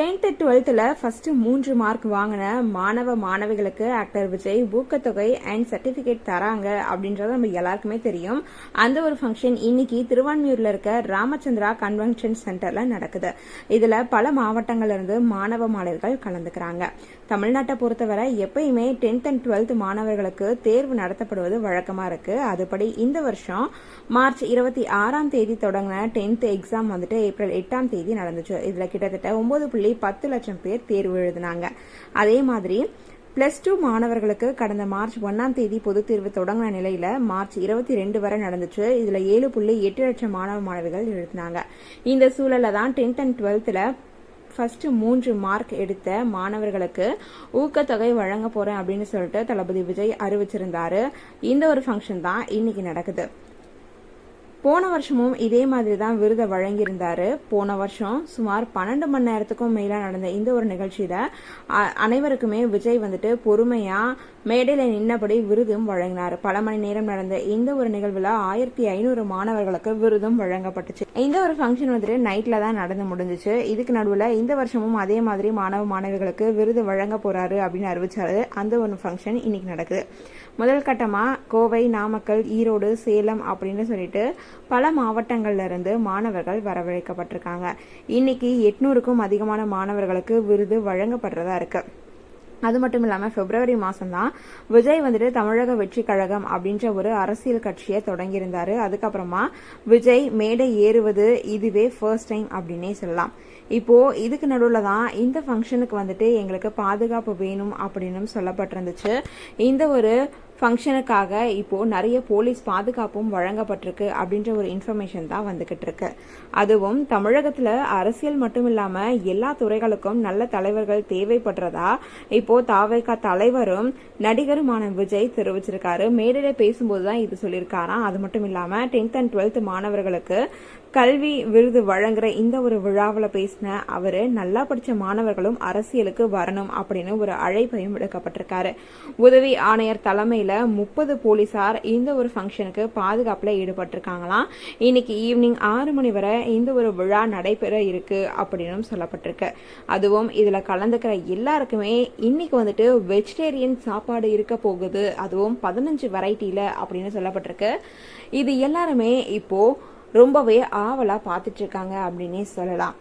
10th 12th first 3 mark வாங்கின மாணவ மாணவிகளுக்கு ஆக்டர் விஜய் ஊக்கத்தொகை அண்ட் சர்டிபிகேட் தராங்க அப்படின்றது நம்ம எல்லாருக்குமே தெரியும். அந்த ஒரு ஃபங்க்ஷன் இன்னைக்கு திருவான்மியூர்ல இருக்க ராமச்சந்திரா கன்வென்ஷன் சென்டர்ல நடக்குது. இதுல பல மாவட்டங்கள்ல இருந்து மாணவ மாணவிகள் கலந்துக்கிறாங்க. தமிழ்நாட்டை பொறுத்தவரை எப்பயுமே 10th and 12th மாணவர்களுக்கு தேர்வு நடத்தப்படுவது வழக்கமா இருக்கு. அதுபடி இந்த வருஷம் மார்ச் 26ஆம் தேதி தொடங்கின 10th எக்ஸாம் வந்துட்டு ஏப்ரல் 8ஆம் தேதி நடந்துச்சு. இதுல கிட்டத்தட்ட 9.10 லட்சம் பேர் தேர்வு எழுதினாங்க. அதே மாதிரி +2 மாணவர்களுக்கு கடந்த மார்ச் 1ஆம் தேதி பொதுத் தேர்வு தொடங்கின நிலையில மார்ச் 22 வரை நடந்துச்சு. இதுல 7.8 லட்சம் மாணவ மாணவிகள் எழுதினாங்க. இந்த சூழல்ல தான் 10th and 12th first 3 mark எடுத்த மாணவர்களுக்கு ஊக்கத்தொகை வழங்க போறேன் அப்படின்னு சொல்லிட்டு தளபதி விஜய் அறிவிச்சிருந்தாரு. இந்த ஒரு ஃபங்க்ஷன் தான் இன்னைக்கு நடக்குது. போன வருஷமும் இதே மாதிரி தான் விருதை வழங்கியிருந்தாரு. போன வருஷம் சுமார் 12 மணி நேரத்துக்கும் மேல நடந்த இந்த ஒரு நிகழ்ச்சியில அனைவருக்குமே விஜய் வந்துட்டு பொறுமையா மேடையில நின்னபடி விருதும் வழங்கினார். பல மணி நேரம் நடந்த இந்த ஒரு நிகழ்வுல 1500 மாணவர்களுக்கு விருதும் வழங்கப்பட்டுச்சு. இந்த ஒரு ஃபங்க்ஷன் வந்துட்டு நைட்ல தான் நடந்து முடிஞ்சிச்சு. இதுக்கு நடுவுல இந்த வருஷமும் அதே மாதிரி மாணவ மாணவிகளுக்கு விருது வழங்க போறாரு அப்படின்னு அறிவிச்சாரு. அந்த ஒரு ஃபங்க்ஷன் இன்னைக்கு நடக்குது. முதல் கட்டமா கோவை, நாமக்கல், ஈரோடு, சேலம் அப்படின்னு சொல்லிட்டு பல மாவட்டங்கள்ல இருந்து மாணவர்கள் வரவழைக்கப்பட்டிருக்காங்க. இன்னைக்கு 800க்கும் அதிகமான மாணவர்களுக்கு விருது வழங்கப்படுறதா இருக்கு. அது மட்டும் இல்லாம பிப்ரவரி மாசம் தான் விஜய் வந்துட்டு தமிழக வெற்றி கழகம் அப்படின்ற ஒரு அரசியல் கட்சியை தொடங்கியிருந்தாரு. அதுக்கப்புறமா விஜய் மேடை ஏறுவது இதுவே ஃபர்ஸ்ட் டைம் அப்படின்னே சொல்லலாம். இப்போ இதுக்கு நடுவுல தான் இந்த ஃபங்க்ஷனுக்கு வந்துட்டு எங்களுக்கு பாதுகாப்பு வேணும் அப்படின்னு சொல்லப்பட்டிருந்துச்சு. இந்த ஒரு ஃபங்க்ஷனுக்காக இப்போ நிறைய போலீஸ் பாதுகாப்பும் வழங்கப்பட்டிருக்கு அப்படின்ற ஒரு இன்ஃபர்மேஷன் தான் வந்துகிட்டு இருக்கு. அதுவும் தமிழகத்துல அரசியல் மட்டும் இல்லாம எல்லா துறைகளுக்கும் நல்ல தலைவர்கள் தேவைப்படுறதா இப்போ தாவேகா தலைவரும் நடிகருமான விஜய் தெரிவிச்சிருக்காரு. மேடையில பேசும்போதுதான் இது சொல்லியிருக்காராம். அது மட்டும் இல்லாம 10th and 12th மாணவர்களுக்கு கல்வி விருது வழங்குற இந்த ஒரு விழாவில் பேசின அவரு நல்லா படிச்ச மாணவர்களும் அரசியலுக்கு வரணும் அப்படின்னு ஒரு அழைப்பையும் விடுக்கப்பட்டிருக்காரு. உதவி ஆணையர் தலைமையில 30 போலீசார் இந்த ஒரு ஃபங்க்ஷனுக்கு பாதுகாப்புல ஈடுபட்டிருக்காங்களாம். இன்னைக்கு ஈவினிங் 6 மணி வரை இந்த ஒரு விழா நடைபெற இருக்கு அப்படின்னு சொல்லப்பட்டிருக்கு. அதுவும் இதுல கலந்துக்கிற எல்லாருக்குமே இன்னைக்கு வந்துட்டு வெஜிடேரியன் சாப்பாடு இருக்க போகுது. அதுவும் 15 வெரைட்டில அப்படின்னு சொல்லப்பட்டிருக்கு. இது எல்லாருமே இப்போ ரொம்பவே ஆவலா பார்த்துட்டு இருக்காங்க அப்படின்னே சொல்லலாம்.